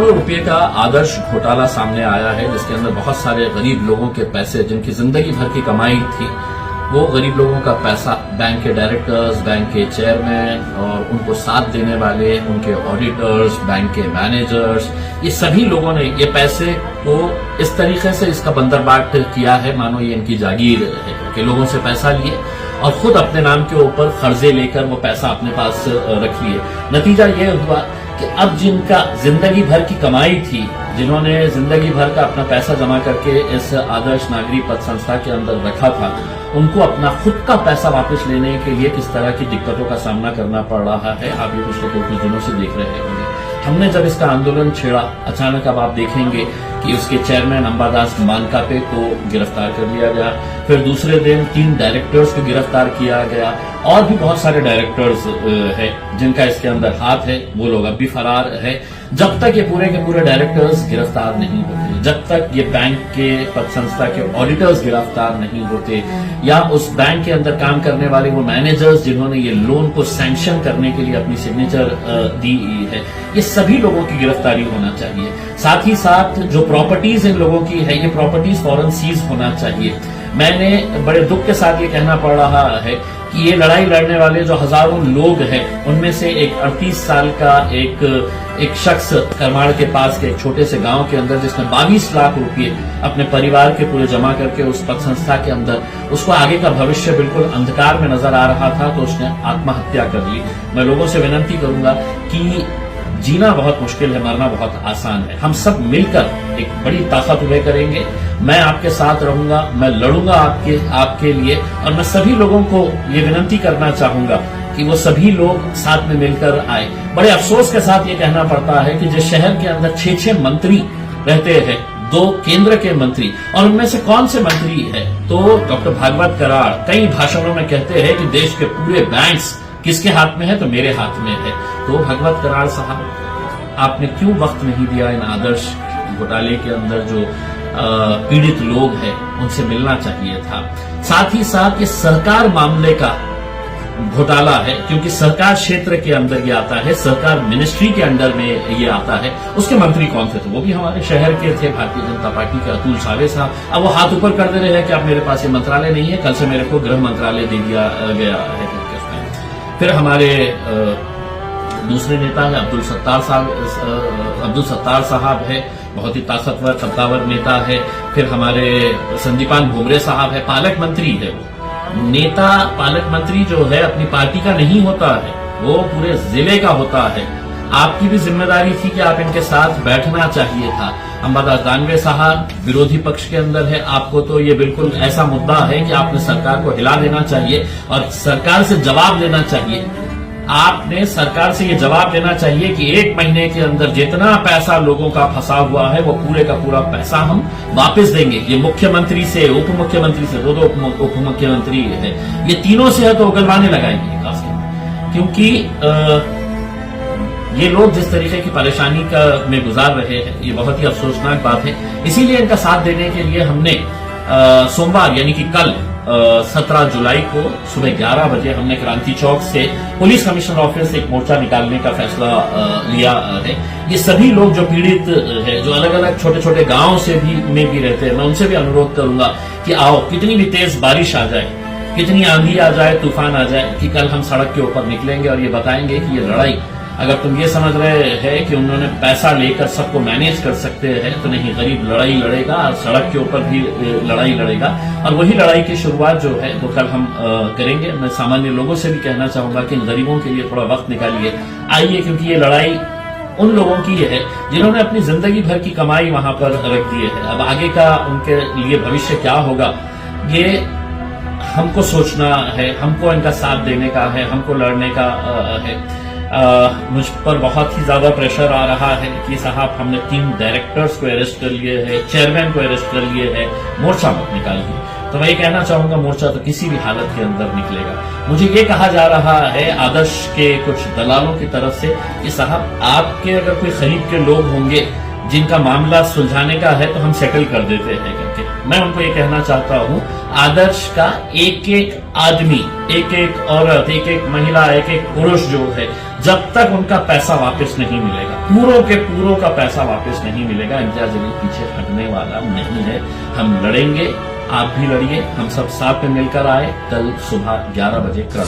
करोड़ों रुपए का आदर्श घोटाला सामने आया है, जिसके अंदर बहुत सारे गरीब लोगों के पैसे, जिनकी जिंदगी भर की कमाई थी, वो गरीब लोगों का पैसा बैंक के डायरेक्टर्स, बैंक के चेयरमैन और उनको साथ देने वाले उनके ऑडिटर्स, बैंक के मैनेजर्स, ये सभी लोगों ने ये पैसे को इस तरीके से इसका बंदरबाट किया है मानो ये इनकी जागीर है, कि लोगों से पैसा लिए और खुद अपने नाम के ऊपर कर्जे लेकर वो पैसा अपने पास रख लिए। नतीजा ये हुआ कि अब जिनका जिंदगी भर की कमाई थी, जिन्होंने जिंदगी भर का अपना पैसा जमा करके इस आदर्श नागरिक पथ संस्था के अंदर रखा था, उनको अपना खुद का पैसा वापस लेने के लिए किस तरह की दिक्कतों का सामना करना पड़ रहा है, आप ये पिछले कुछ दिनों से देख रहे होंगे। हमने जब इसका आंदोलन छेड़ा, अचानक अब आप देखेंगे कि उसके चेयरमैन अंबादास मानकापे को गिरफ्तार कर लिया गया, फिर दूसरे दिन 3 डायरेक्टर्स को गिरफ्तार किया गया और भी बहुत सारे डायरेक्टर्स हैं जिनका इसके अंदर हाथ है, वो लोग अब भी फरार है। जब तक ये पूरे के पूरे डायरेक्टर्स गिरफ्तार नहीं होते, जब तक ये बैंक के पथ संस्था के ऑडिटर्स गिरफ्तार नहीं होते, या उस बैंक के अंदर काम करने वाले वो मैनेजर्स जिन्होंने ये लोन को सैंक्शन करने के लिए अपनी सिग्नेचर दी है, ये सभी लोगों की गिरफ्तारी होना चाहिए। साथ ही साथ जो प्रॉपर्टीज इन लोगों की है, ये प्रॉपर्टीज फौरन सीज होना चाहिए। मैंने बड़े दुख के साथ ये कहना पड़ रहा है कि ये लड़ाई लड़ने वाले जो हजारों लोग हैं, उनमें से एक 38 साल का एक शख्स करमाड़ के पास के एक छोटे से गांव के अंदर, जिसने 22 लाख रुपए अपने परिवार के पूरे जमा करके उस पथ संस्था के अंदर, उसको आगे का भविष्य बिल्कुल अंधकार में नजर आ रहा था, तो उसने आत्महत्या कर ली। मैं लोगों से विनती करूंगा कि जीना बहुत मुश्किल है, मरना बहुत आसान है। हम सब मिलकर एक बड़ी ताकत उभे करेंगे। मैं आपके साथ रहूंगा, मैं लड़ूंगा आपके लिए, और मैं सभी लोगों को ये विनती करना चाहूंगा कि वो सभी लोग साथ में मिलकर आए। बड़े अफसोस के साथ ये कहना पड़ता है कि जिस शहर के अंदर 6 मंत्री रहते हैं, 2 केंद्र के मंत्री, और उनमें से कौन से मंत्री है, तो डॉक्टर भागवत कराड़ कई भाषणों में कहते हैं कि देश के पूरे बैंक्स किसके हाथ में है, तो मेरे हाथ में है। तो भागवत कराड़ साहब, आपने क्यों वक्त नहीं दिया इन आदर्श घोटाले के अंदर जो पीड़ित लोग हैं, उनसे मिलना चाहिए था। साथ ही साथ ये सरकार मामले का घोटाला है, क्योंकि सरकार क्षेत्र के अंदर ये आता है, सरकार मिनिस्ट्री के अंडर में ये आता है। उसके मंत्री कौन थे, तो वो भी हमारे शहर के थे, भारतीय जनता पार्टी के अतुल सावे साहब। अब वो हाथ ऊपर कर दे रहे हैं कि अब मेरे पास ये मंत्रालय नहीं है, कल से मेरे को गृह मंत्रालय दे दिया गया है। फिर हमारे दूसरे नेता है अब्दुल सत्तार साहब है, बहुत ही ताकतवर कद्दावर नेता है। फिर हमारे संदीपान भुमरे साहब है, पालक मंत्री है। वो नेता पालक मंत्री जो है अपनी पार्टी का नहीं होता है, वो पूरे जिले का होता है। आपकी भी जिम्मेदारी थी कि आप इनके साथ बैठना चाहिए था। अंबादास दानवे साहब विरोधी पक्ष के अंदर है, आपको तो ये बिल्कुल ऐसा मुद्दा है कि आपने सरकार को हिला देना चाहिए और सरकार से जवाब लेना चाहिए। आपने सरकार से ये जवाब लेना चाहिए कि 1 महीने के अंदर जितना पैसा लोगों का फंसा हुआ है, वो पूरे का पूरा पैसा हम वापस देंगे। ये मुख्यमंत्री से, उप मुख्यमंत्री से, 2 उप मुख्यमंत्री है, ये तीनों से है तो उगलवाने लगाएंगे, क्योंकि ये लोग जिस तरीके की परेशानी में गुजार रहे हैं, ये बहुत ही अफसोसनाक बात है। इसीलिए इनका साथ देने के लिए हमने सोमवार यानी कि कल 17 जुलाई को सुबह 11 बजे हमने क्रांति चौक से पुलिस कमिश्नर ऑफिस से एक मोर्चा निकालने का फैसला लिया है। ये सभी लोग जो पीड़ित है, जो अलग अलग छोटे छोटे गांव से में भी रहते हैं, मैं उनसे भी अनुरोध करूंगा कि आओ, कितनी भी तेज बारिश आ जाए, कितनी आंधी आ जाए, तूफान आ जाए, कि कल हम सड़क के ऊपर निकलेंगे और ये बताएंगे कि ये लड़ाई, अगर तुम ये समझ रहे हैं कि उन्होंने पैसा लेकर सबको मैनेज कर सकते हैं, तो नहीं, गरीब लड़ाई लड़ेगा और सड़क के ऊपर भी लड़ाई लड़ेगा। और वही लड़ाई की शुरुआत जो है वो कल हम करेंगे। मैं सामान्य लोगों से भी कहना चाहूंगा कि इन गरीबों के लिए थोड़ा वक्त निकालिए, आइए, क्योंकि ये लड़ाई उन लोगों की है जिन्होंने अपनी जिंदगी भर की कमाई वहां पर रख दी है। अब आगे का उनके लिए भविष्य क्या होगा, ये हमको सोचना है, हमको इनका साथ देने का है, हमको लड़ने का है। मुझ पर बहुत ही ज्यादा प्रेशर आ रहा है कि साहब हमने 3 डायरेक्टर्स को अरेस्ट कर लिए है, चेयरमैन को अरेस्ट कर लिए है, मोर्चा मत निकालिए। तो मैं ये कहना चाहूंगा, मोर्चा तो किसी भी हालत के अंदर निकलेगा। मुझे ये कहा जा रहा है आदर्श के कुछ दलालों की तरफ से कि साहब आपके अगर कोई करीब के लोग होंगे जिनका मामला सुलझाने का है तो हम सेटल कर देते हैं करके। मैं उनको ये कहना चाहता हूं, आदर्श का एक एक आदमी, एक एक औरत, एक एक महिला, एक एक पुरुष जो है, जब तक उनका पैसा वापस नहीं मिलेगा, पूरों के पूरों का पैसा वापस नहीं मिलेगा, इम्तियाज जलील पीछे हटने वाला नहीं है। हम लड़ेंगे, आप भी लड़िए, हम सब साथ में मिलकर आए। कल सुबह 11 बजे कर